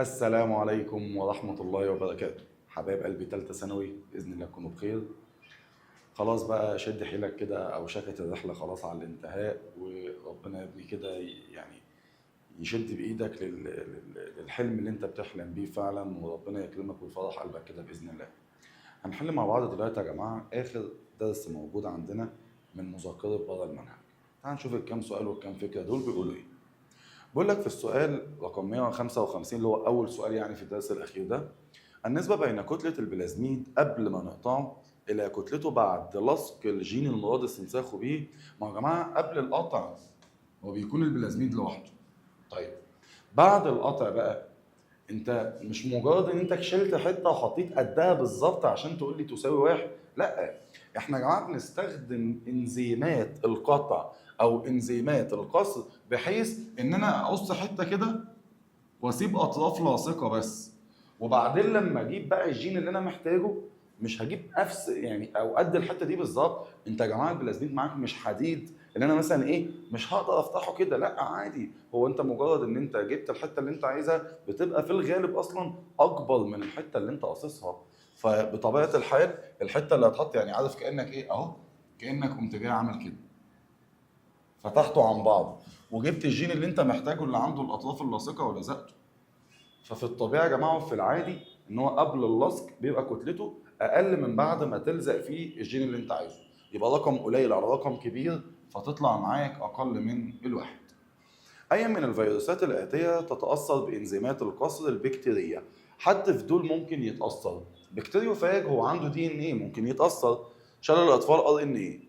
السلام عليكم ورحمة الله وبركاته. حبايب قلبي تالتة ثانوي، بإذن الله تكونوا بخير. خلاص بقى شد حيلك كده، أو شكت الرحلة خلاص على الانتهاء، وربنا يا ابني كده يعني يشد بإيدك للحلم اللي أنت بتحلم بيه فعلا، وربنا يكرمك ويفرح قلبك كده بإذن الله. هنحل مع بعض دلوقتي يا جماعة آخر درس موجود عندنا من مذكرة بره المنهج. تعال نشوف الكام سؤال والكام فكرة دول بيقولوا إيه. بقول لك في السؤال رقم 155 اللي هو أول سؤال يعني في الدرس الأخير ده، النسبة بين كتلة البلازميد قبل ما نقطعه إلى كتلته بعد لصق الجين المراد استنساخه به. ما يا جماعة قبل القطع هو بيكون البلازميد لوحده. طيب بعد القطع بقى، انت مش مجرد ان انت شلت حته وحطيت قدها بالظبط عشان تقول لي تساوي واحد، لا، احنا يا جماعه بنستخدم انزيمات القطع او انزيمات القص، بحيث ان انا اقص حته كده واسيب اطراف لاصقه بس، وبعدين لما اجيب بقى الجين اللي انا محتاجه مش هجيب نفس يعني او قد الحته دي بالظبط. انت يا جماعه البلازميد معاك مش حديد ان انا مثلا ايه مش هقدر افتحه كده، لا عادي، هو انت مجرد ان انت جبت الحته اللي انت عايزها بتبقى في الغالب اصلا اكبر من الحته اللي انت قاصصها. فبطبيعه الحال الحته اللي هتحط يعني عارف كانك ايه اهو، كانك قمت جاي عامل كده فتحته عن بعض وجبت الجين اللي انت محتاجه اللي عنده الاطراف اللاصقه ولزقته. ففي الطبيعي يا جماعه وفي العادي ان هو قبل اللصق بيبقى كتلته اقل من بعد ما تلزق فيه الجين اللي انت عايزه، يبقى رقم قليل على رقم كبير فتطلع معاك اقل من الواحد. اي من الفيروسات الاتيه تتاثر بانزيمات القصر البكتيريه؟ حد في دول ممكن يتاثر. بكتيريوفاج هو عنده دي ان ايه ممكن يتاثر. شلل الاطفال ار ان ايه.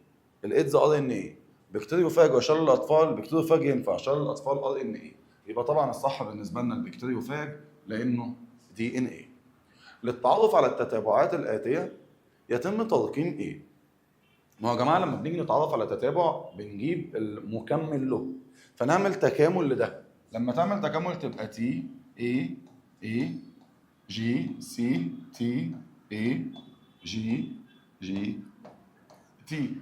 الايدز ار ان ايه. بكتيريوفاج وشلل الاطفال، بكتيريوفاج ينفع، شلل الاطفال ار ان ايه. يبقى طبعا الصح بالنسبه لنا البكتيريوفاج لانه دي ان ايه. للتعرف على التتابعات الاتيه يتم ترقيم ايه؟ ما هو يا جماعه لما بنيجي نتعرف على تتابع بنجيب المكمل له، فنعمل تكامل لده. لما تعمل تكامل تبقى تي اي اي جي سي تي اي جي جي تي.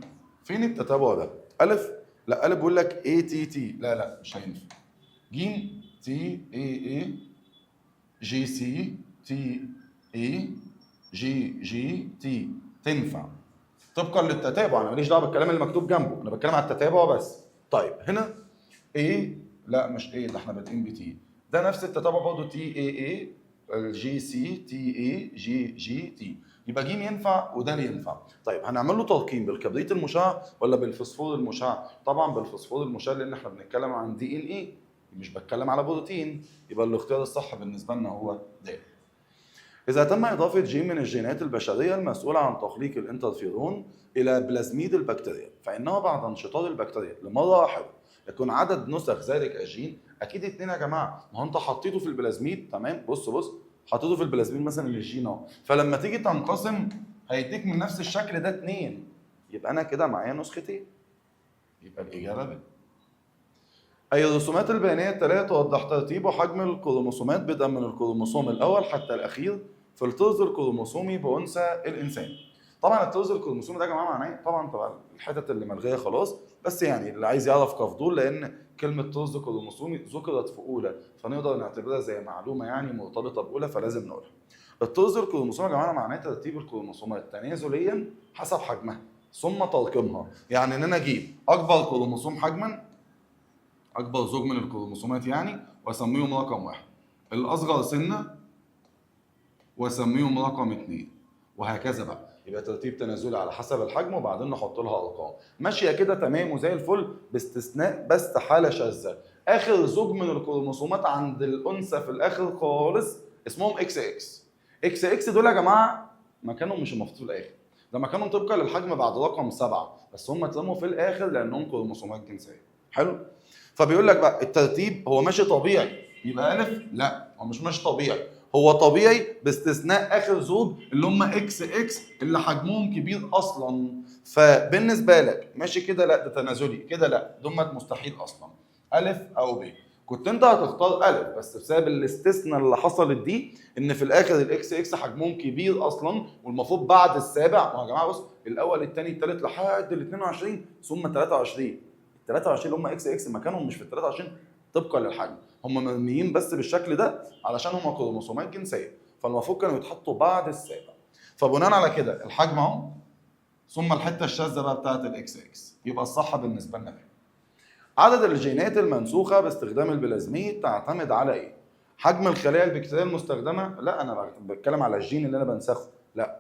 فين التتابع ده؟ الف، لا الف بيقول لك اي تي تي، لا لا مش هينفع. جيم تي اي اي جي سي تي اي جي جي تي تنفع طبقا للتتابع. انا ماليش دعوه بالكلام اللي مكتوب جنبه، انا بتكلم على التتابع بس. طيب هنا ايه، لا مش ايه، ده احنا بادئين بتي، ده نفس التتابع برضه تي اي اي الجي سي تي اي جي جي تي، يبقى جيم ينفع وده اللي ينفع. طيب هنعمل له ترقيم بالكبريت المشع ولا بالفوسفور المشع؟ طبعا بالفوسفور المشع لان احنا بنتكلم عن دي ان ايه مش بتكلم على بروتين، يبقى الاختيار الصح بالنسبه لنا هو ده. إذا تم إضافة جين من الجينات البشرية المسؤولة عن تخليق الانترفيرون إلى بلازميد البكتيريا، فإنه بعد انشطار البكتيريا لمرة واحدة يكون عدد نسخ ذلك الجين أكيد اتنين يا جماعة. ما هو أنت حطيته في البلازميد، تمام، بص حطيته في البلازميد مثلا الجين أهو، فلما تيجي تنقسم هيديك من نفس الشكل ده اتنين، يبقى أنا كده معايا نسختين، يبقى الإجابة ب. أي الرسومات البيانية التالية توضح ترتيب وحجم الكروموسومات بدءا من الكروموسوم الأول حتى الأخير في الطرز الكروموسومي بأنثى الإنسان. طبعا الطرز الكروموسومي ده يا جماعة معناه طبعا الحتت اللي ملغية خلاص، بس يعني اللي عايز يعرف كفضول لأن كلمة طرز كروموسومي ذكرت في أولى فنقدر نعتبرها زي معلومة يعني مرتبطة بأولى فلازم نقولها. الطرز الكروموسومي يا جماعة معناه ترتيب الكروموسومات تنازليا حسب حجمها ثم ترقيمها، يعني إن أنا أجيب أكبر كروموسوم حجما، اكبر زوج من الكروموسومات يعني، واسميهم رقم واحد، الاصغر سنه واسميهم رقم اتنين، وهكذا بقى. يبقى ترتيب تنازلي على حسب الحجم وبعدين نحط لها ارقام ماشيه كده تمام وزي الفل، باستثناء بس حاله شاذه، اخر زوج من الكروموسومات عند الانثى في الاخر خالص اسمهم اكس اكس. اكس اكس دول يا جماعه مكانهم مش المفروض في الاخر، ده مكانهم طبقا للحجم بعد رقم 7، بس هم اترموا في الاخر لانهم كروموسومات جنسيه. حلو. فبيقول لك بقى الترتيب هو ماشي طبيعي، يبقى الف لا هو مش ماشي طبيعي، هو طبيعي باستثناء اخر زوج اللي هم اكس اكس اللي حجمهم كبير اصلا. فبالنسبه لك ماشي كده لا ده تنازلي كده لا دمت مستحيل اصلا، الف او ب. كنت انت هتختار الف بس بسبب الاستثناء اللي حصلت دي ان في الاخر الاكس اكس حجمهم كبير اصلا والمفروض بعد السابع. ما يا جماعه بص الاول الثاني الثالث لحد ال 22 ثم 23، ال 23 اللي هم اكس اكس مكانهم مش في ال 23 طبقا للحجم. هم مرميين بس بالشكل ده علشان هم كروموسومات جنسيه، فالمفروض كانوا يتحطوا بعد السابع. فبناء على كده الحجم اهو ثم الحته الشاذه بقى بتاعت الاكس اكس، يبقى الصح بالنسبه لنا كده. عدد الجينات المنسوخه باستخدام البلازميد تعتمد على ايه؟ حجم الخلايا البكتيريه المستخدمه؟ لا، انا بتكلم على الجين اللي انا بنسخه. لا،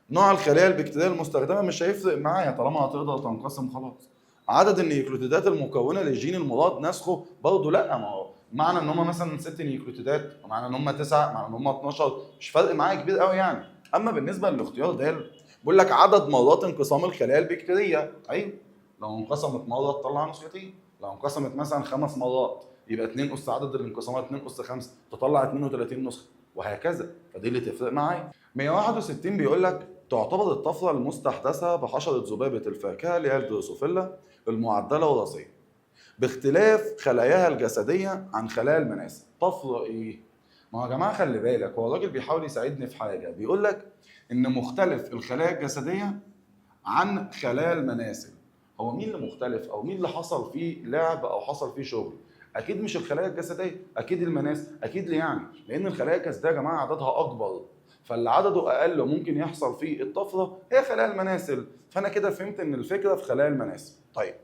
نوع الخلايا البكتيريه المستخدمه مش هيفرق معايا طالما هتقدر تنقسم خلاص. عدد النيوكليوتيدات المكونه للجين المراد نسخه؟ برضه لا، ما هو معنى ان هم مثلا 6 نيوكليوتيدات ومعنى ان هم 9 معنى ان هم 12 مش فرق معايا كبير قوي يعني. اما بالنسبه للاختيار ده بيقول لك عدد مرات انقسام الخلايا البكتيريه. ايوه، لو انقسمت مره تطلع نسختين، لو انقسمت مثلا 5 مرات يبقى 2 اس عدد الانقسامات 2 اس 5 تطلع 32 نسخه، وهكذا. فدي اللي تفرق معايا. 161 بيقول لك تعتبر الطفرة المستحدثة بحشرة ذبابة الفاكهة اللي هي الدروسوفيلا المعدلة وراثيا باختلاف خلاياها الجسدية عن خلايا المناسل. طفرة ايه؟ ما هو يا جماعة خلي بالك، هو الراجل بيحاول يساعدني في حاجة، بيقول لك إن مختلف الخلايا الجسدية عن خلايا المناسل. هو مين اللي مختلف أو مين اللي حصل فيه لعب أو حصل فيه شغل؟ أكيد مش الخلايا الجسدية، أكيد المناسل، أكيد ليه يعني؟ لأن الخلايا الجسدية يا جماعة عددها أكبر، فاللي عدده اقل وممكن يحصل فيه الطفره هي خلايا المناسل. فانا كده فهمت ان الفكره في خلايا المناسل. طيب،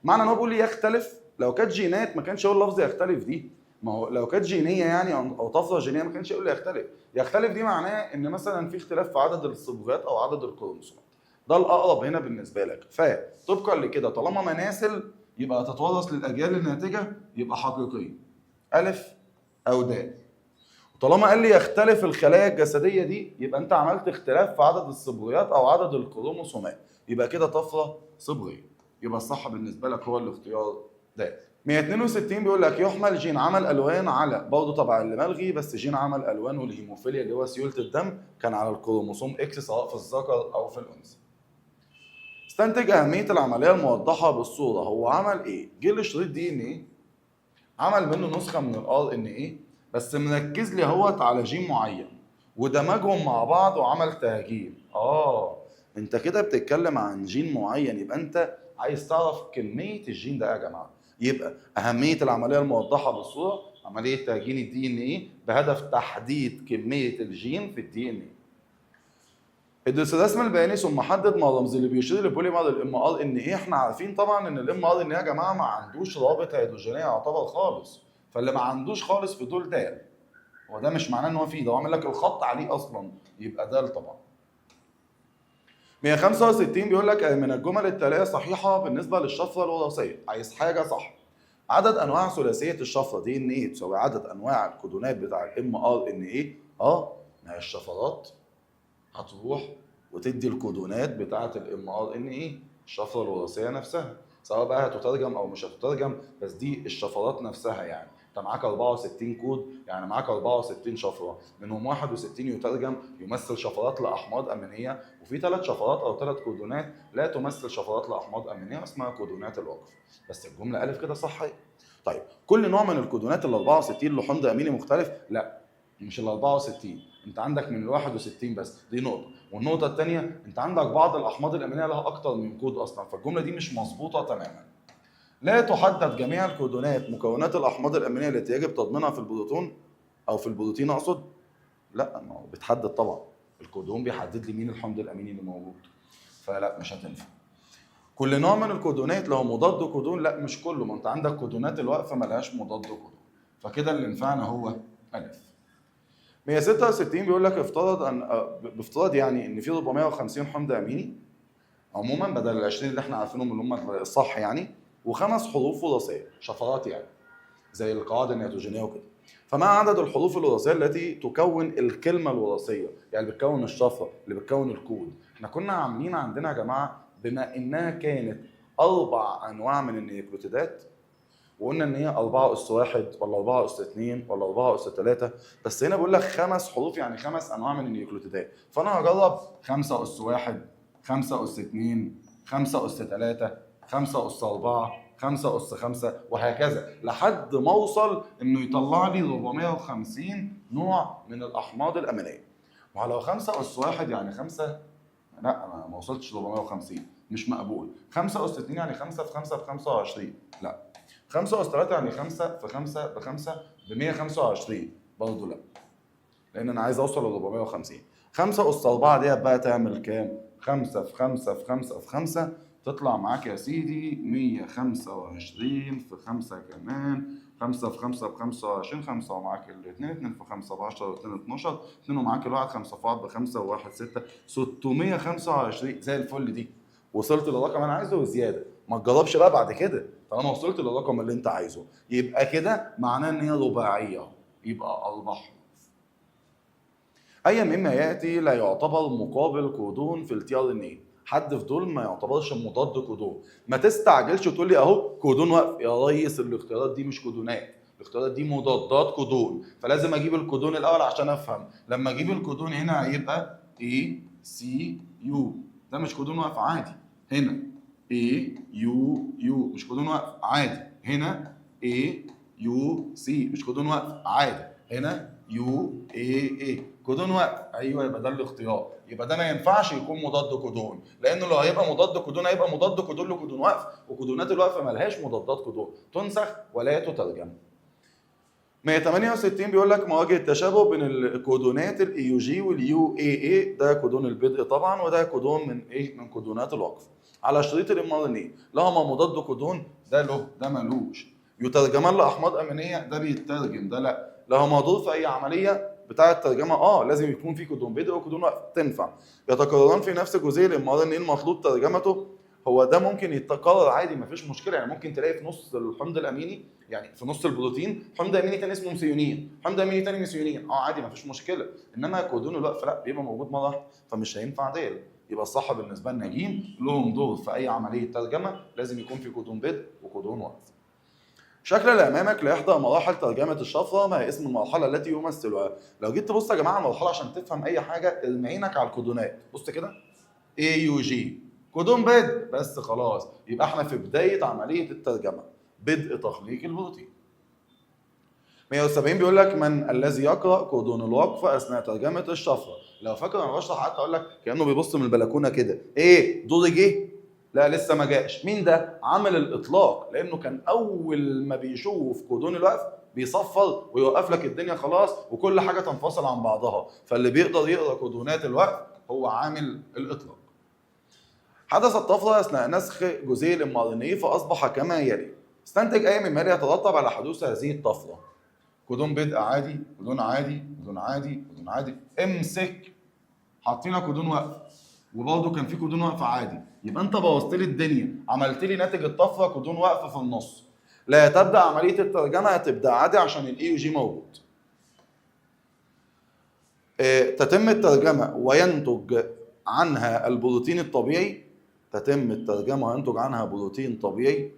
معنى ان هو بيقول لي يختلف، لو كانت جينات ما كانش يقول لفظ يختلف دي. ما هو لو كانت جينيه يعني او طفره جينيه ما كانش يقول لي يختلف. يختلف دي معناه ان مثلا في اختلاف في عدد الصبغات او عدد الكروموسومات. ده الاقرب هنا بالنسبه لك. فطبقا لكده طالما مناسل يبقى تتورث للاجيال الناتجه، يبقى حقيقيه الف او د. طالما قال لي يختلف الخلايا الجسديه دي يبقى انت عملت اختلاف في عدد الصبغيات او عدد الكروموسومات، يبقى كده طفره صبغيه. يبقى الصح بالنسبه لك هو الاختيار ده. 162 بيقول لك يحمل جين عمل الوان على، برضه طبعا اللي ملغي، بس جين عمل الوان والهيموفيليا اللي هو سيوله الدم كان على الكروموسوم اكس سواء في الذكر او في الانثى. استنتج اهميه العمليه الموضحه بالصوره. هو عمل ايه؟ جه الشريط دي ان ايه؟ عمل منه نسخه من الار ان ايه، بس مركز لي اهوت على جين معين ودمجهم مع بعض وعمل تهجين. انت كده بتتكلم عن جين معين، يبقى انت عايز تعرف كميه الجين ده يا جماعه. يبقى اهميه العمليه الموضحه بالصوره عمليه تهجين الدي ان ايه بهدف تحديد كميه الجين في الدي ان ايه. ادرس الرسم البياني ثم حدد ما الرمز اللي بيشير لبوليمر الام ار ان ايه. احنا عارفين طبعا ان الام ار ان ايه يا جماعه ما عندوش رابط هيدروجينيه يعتبر خالص، فاللي ما عندوش خالص في دول د. هو ده مش معناه ان هو فيه، ده هو عامل لك الخط عليه اصلا، يبقى د طبعا. 165 بيقول لك من الجمل التاليه صحيحه بالنسبه للشفره الوراثيه. عايز حاجه صح. عدد انواع ثلاثيه الشفره دي ان ايه تساوي عدد انواع الكودونات بتاع الام ار ان ايه. ما هي الشفرات هتروح وتدي الكودونات بتاعه الام ار ان ايه، الشفره الوراثيه نفسها، سواء بقى هتترجم او مش هتترجم، بس دي الشفرات نفسها. يعني انت معاك 64 كود، يعني معاك 64 شفره، منهم 61 يترجم يمثل شفرات لاحماض امينيه، وفي 3 شفرات او 3 كودونات لا تمثل شفرات لاحماض امينيه اسمها كودونات الوقف. بس الجمله الف كده صح. طيب، كل نوع من الكودونات ال 64 له حمض اميني مختلف؟ لا، مش ال 64، انت عندك من ال 61 بس. دي نقطه. والنقطه الثانيه انت عندك بعض الاحماض الامينيه لها اكتر من كود اصلا، فالجمله دي مش مظبوطه تماما. لا تحدد جميع الكودونات مكونات الاحماض الامينيه التي يجب تضمينها في البروتون او في البروتين اقصد. لا، ما هو بتحدد طبعا، الكودون بيحدد لي مين الحمض الاميني اللي موجود، فلا مش هتنفع. كل نوع من الكودونات له مضاد كودون؟ لا مش كله، ما انت عندك كودونات الوقفه ملهاش مضاد كودون، فكده اللي ينفعنا هو الف. 166 بيقول لك بافتراض يعني ان في 450 حمض اميني عموما بدل ال 20 اللي احنا عارفينهم اللي هم الصح يعني، وخمس حروف وراثيه شفرات يعني زي القواعد النيتروجينيه وكده. فما عدد الحروف الوراثيه التي تكون الكلمه الوراثيه، يعني بتكون الشفره اللي بتكون الكود. احنا كنا عاملين عندنا يا جماعه بما انها كانت 4 انواع من النيوكليوتيدات، وقلنا ان هي 4 اس 1 ولا 4 اس 2 ولا 4 اس 3، بس هنا بقول لك 5 حروف يعني 5 انواع من النيوكليوتيدات. فانا هجرب 5 اس 1، 5 اس 2، 5 اس 3، 5 اس 4، 5 اس 5 وهكذا لحد ما اوصل انه يطلع لي 450 نوع من الاحماض الامينيه. ولو 5 اس 1 يعني 5، لا ما وصلتش ل 450 مش مقبول. 5 اس 2 يعني 5 في 5 ب 25، لا. 5 أس 3 يعني 5 في 5 ب5 ب 125 برضه لا، لأن أنا عايز أوصل ل 450. 5 أس 4 ديت بقى تعمل كام؟ 5 في 5 في 5 في 5 تطلع معاك يا سيدي 125 في 5 كمان، 5 في 5 ب 25، 5 ومعاك الاثنين، 2 في 5 ب 10 و2 12، 2 ومعاك الواحد، 5 في 1 ب 5 و1 6، 625 زي الفل دي. وصلت للرقم انا عايزه وزياده، ما تجربش بقى بعد كده، طالما وصلت للرقم اللي انت عايزه يبقى كده معناه ان هي رباعيه، يبقى 4 حروف. اي مما ياتي لا يعتبر مقابل كودون في التي ار ان اي، حد في دول ما يعتبرش مضاد كودون. ما تستعجلش وتقول لي اهو كودون واقف، يا ريس الاختيارات دي مش كودونات، الاختيارات دي مضادات كودون، فلازم اجيب الكودون الاول عشان افهم. لما اجيب الكودون هنا هيبقى اي سي يو، ده مش كودون واقف عادي. هنا اي يو يو مش كودون واقف عادي. هنا اي يو سي مش كودون واقف عادي. هنا يو اي اي كودون واقف. ايوه يبقى ده الاختيار، يبقى ده ما ينفعش يكون مضاد كودون، لانه لو هيبقى مضاد كودون هيبقى مضاد كودون لكودون واقف، وكودونات الوقف مالهاش مضادات كودون، تنسخ ولا تترجم. 168 بيقول لك مواجهه التشابه بين الكودونات الاي يو جي واليو اي اي، ده كودون البدء طبعا وده كودون من ايه؟ من كودونات الوقف. على شريط الام ار ان اي لهما مضاد كودون، ده له ده ملوش. يترجمان لاحماض امينيه، ده بيترجم ده لا. لهما دور في اي عمليه بتاع الترجمه لازم يكون في كودون بدء وكودون وقف، تنفع. يتكرران في نفس جزيء الام ار ان اي المطلوب ترجمته، هو ده ممكن يتكرر عادي مفيش مشكله، يعني ممكن تلاقي في نص الحمض الاميني، يعني في نص البروتين حمض اميني تاني اسمه ميثيونين، حمض اميني تاني ميثيونين، عادي مفيش مشكله. انما كودون الوقف لا، بيبقى موجود مره واحده، فمش هينفع ديل. يبقى الصح بالنسبه لنا جيم، لهم دور في اي عمليه ترجمه لازم يكون في كودون بدء وكودون وقف. شكل اللي امامك لاحدى مراحل ترجمه الشفره ما هي اسم المرحله التي يمثلها. لو جيت تبص يا جماعه المرحله عشان تفهم اي حاجه ارمي عينك على الكودونات، بص كده اي يو جي كودون بدء بس خلاص، يبقى احنا في بدايه عمليه الترجمه، بدء تخليق البروتين. 170 بيقول لك من الذي يقرا كودون الوقف اثناء ترجمه الشفره. لو فاكر انا بشرح حتى اقول لك كانه بيبص من البلكونه كده، ايه دوري جه؟ لا لسه ما جاش. مين ده؟ عامل الاطلاق، لانه كان اول ما بيشوف كودون الوقف بيصفر ويوقف لك الدنيا خلاص وكل حاجه تنفصل عن بعضها، فاللي بيقدر يقرا كودونات الوقف هو عامل الاطلاق. حدثت طفره اثناء نسخ جزيء الام ار ان اي فاصبح كما يلي. استنتج اي مما يترتب على حدوث هذه الطفره. كودون بدء عادي، كودون عادي، كودون عادي، كودون عادي، امسك حاطين كودون وقف، وبرضه كان في كودون وقف عادي، يبقى انت بوظت لي الدنيا، عملت لي ناتج الطفره كودون وقف في النص. لا تبدا عمليه الترجمه، هتبدا عادي عشان الاي يو جي موجود. تتم الترجمه وينتج عنها البروتين الطبيعي، تتم الترجمه وينتج عنها بروتين طبيعي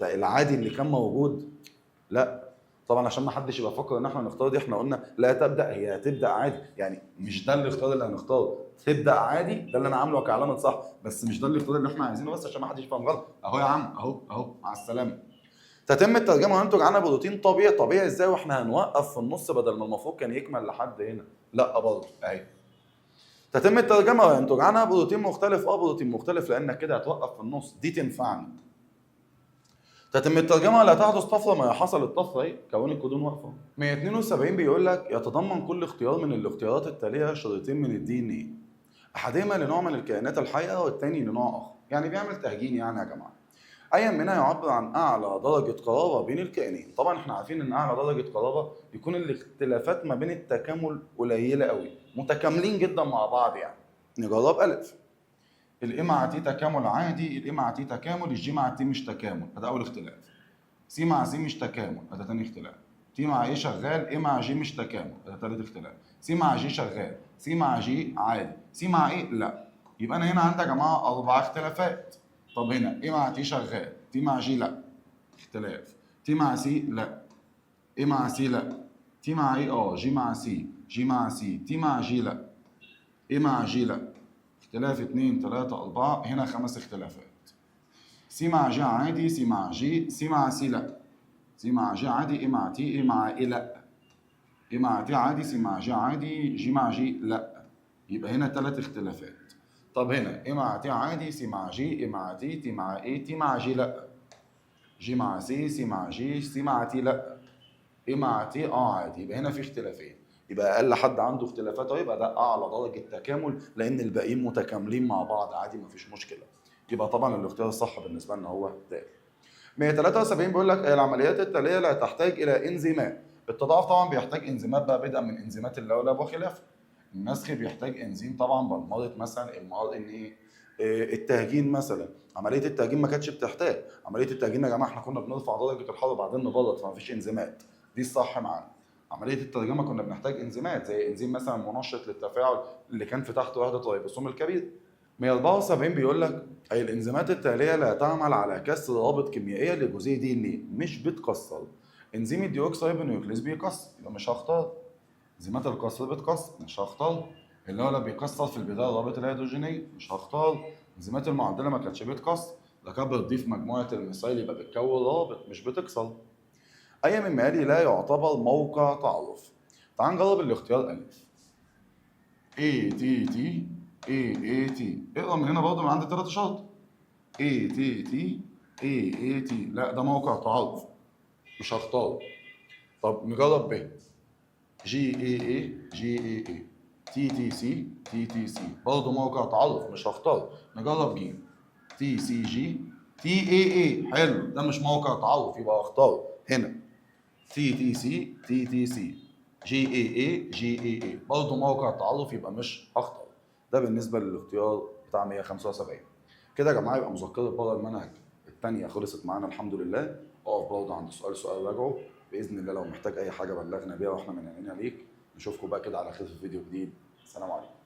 العادي اللي كان موجود. لا طبعا عشان ما حدش يبقى فاكر ان احنا هنختار دي، احنا قلنا لا تبدا، هي هتبدا عادي، يعني مش ده الاختيار اللي هنختاره، تبدا عادي ده اللي انا عامله كعلامه صح، بس مش ده الاختيار اللي احنا عايزينه، بس عشان ما حدش يفهم غلط. اهو يا عم اهو مع السلامه. تتم الترجمه وينتج عنها بروتين طبيعي. طبيعي ازاي واحنا هنوقف في النص بدل ما المفروض كان يكمل لحد هنا؟ لا برضه اهي. تتم الترجمه وينتج عنها بروتين مختلف، بروتين مختلف لانك كده هتوقف في النص، دي تنفعني. تتم الترجمه ولا تحدث طفره ما حصلت طفره ايه؟ كون الكودون واقفه. 172 بيقول لك يتضمن كل اختيار من الاختيارات التاليه شريطين من الدي ان ايه، احدهما لنوع من الكائنات الحيه والثاني لنوع اخر، يعني بيعمل تهجين يعني يا جماعه. ايا منها يعبر عن اعلى درجه قرابه بين الكائنين. طبعا احنا عارفين ان اعلى درجه قرابه يكون الاختلافات ما بين التكامل قليله قوي، متكاملين جدا مع بعض يعني. نجرب الف. الاي مع تي تكامل عادي، الاي مع تي تكامل، الجي مع تي مش تكامل، ده اول اختلاف. سي مع سي مش تكامل، ده تاني اختلاف. تي مع ايه شغال، ايه مع جي مش تكامل، ده تالت اختلاف. سي مع جي شغال، سي مع جي عادي، سي مع ايه لا. يبقى انا هنا عندي يا جماعه 4 اختلافات. طب هنا ايه مع تي شغال، تي مع جي لا، اختلاف. تي مع سي لا، ايه مع سي لا. تي مع ايه جي مع سي، جي مع سي، تي مع جي لا، ايه مع جي لا. اختلاف 2 3 4، هنا 5 اختلافات. سي مع جي عادي، سي مع جي، سي مع سي لا، سي مع جي عادي، ايه مع تي، ايه مع ايه لا، ايه مع تي عادي، سي مع جي عادي، جي مع جي لا. يبقى هنا 3 اختلافات. طب هنا ايه مع تي عادي، سي مع جي، ايه مع تي، تي مع ايه، تي مع جي لا. جي مع سي، سي مع جي، سي مع تي لا، ايه مع تي اه عادي. يبقى هنا في اختلافين، يبقى اقل حد عنده اختلافات اهو يبقى ده اعلى درجه تكامل، لان الباقيين متكاملين مع بعض عادي مفيش مشكله. يبقى طبعا الاختيار الصح بالنسبه لنا هو ده. 173 بيقول لك العمليات التاليه لا تحتاج الى انزيمات. التضاعف طبعا بيحتاج انزيمات بقى، بدءا من انزيمات اللولب وخلافه. النسخ بيحتاج انزيم طبعا، بلمضه مثلا الار ان ايه. التهجين مثلا، عمليه التهجين ما كانتش بتحتاج. عمليه التهجين يا جماعه احنا كنا بنرفع درجه الحراره وبعدين نبرد فما فيش انزيمات، دي الصح معانا. عمليه الترجمه كنا بنحتاج انزيمات زي انزيم مثلا منشط للتفاعل اللي كان في تحت وحده الريبوسوم الكبير. 174 بيقول لك أي الإنزيمات التالية لا تعمل على كسر روابط كيميائية لجزيء دي ان ايه، مش بتكسر. إنزيم الديوكسيريبونيوكليز بيكسر يبقى مش هختار. إنزيمات الكسر بتكسر مش هختار. اللي هو بيكسر في البداية الروابط الهيدروجينية مش هختار. إنزيمات المعدلة ما كانتش بتكسر، ده كانت بتضيف مجموعة الميثايل يبقى بتكون روابط مش بتكسر. أي من مالي لا يعتبر موقع تعرف. تعال نجرب الاختيار ألف. A T T A A T، اقرا من هنا برضه من عند ثلاث شرط. A T T A A T، لا ده موقع تعارف مش هختاره. طب نجرب ب. G A A G A A T T C T T C، برضه موقع تعارف مش هختاره. نجرب ج. T C G T A A، حلو ده مش موقع تعارف يبقى هختاره هنا. T T C T T C جي اي اي جي اي اي، برضه موقع تعرف يبقى مش هختار. ده بالنسبه للاختيار بتاع 175. كده يا جماعه يبقى مذكره بره المنهج الثانيه خلصت معانا الحمد لله. اقف برضه عند سؤال راجعه باذن الله، لو محتاج اي حاجه بلغنا بيها واحنا من عينينا ليك. نشوفكم بقى كده على خير في فيديو جديد. سلام عليكم.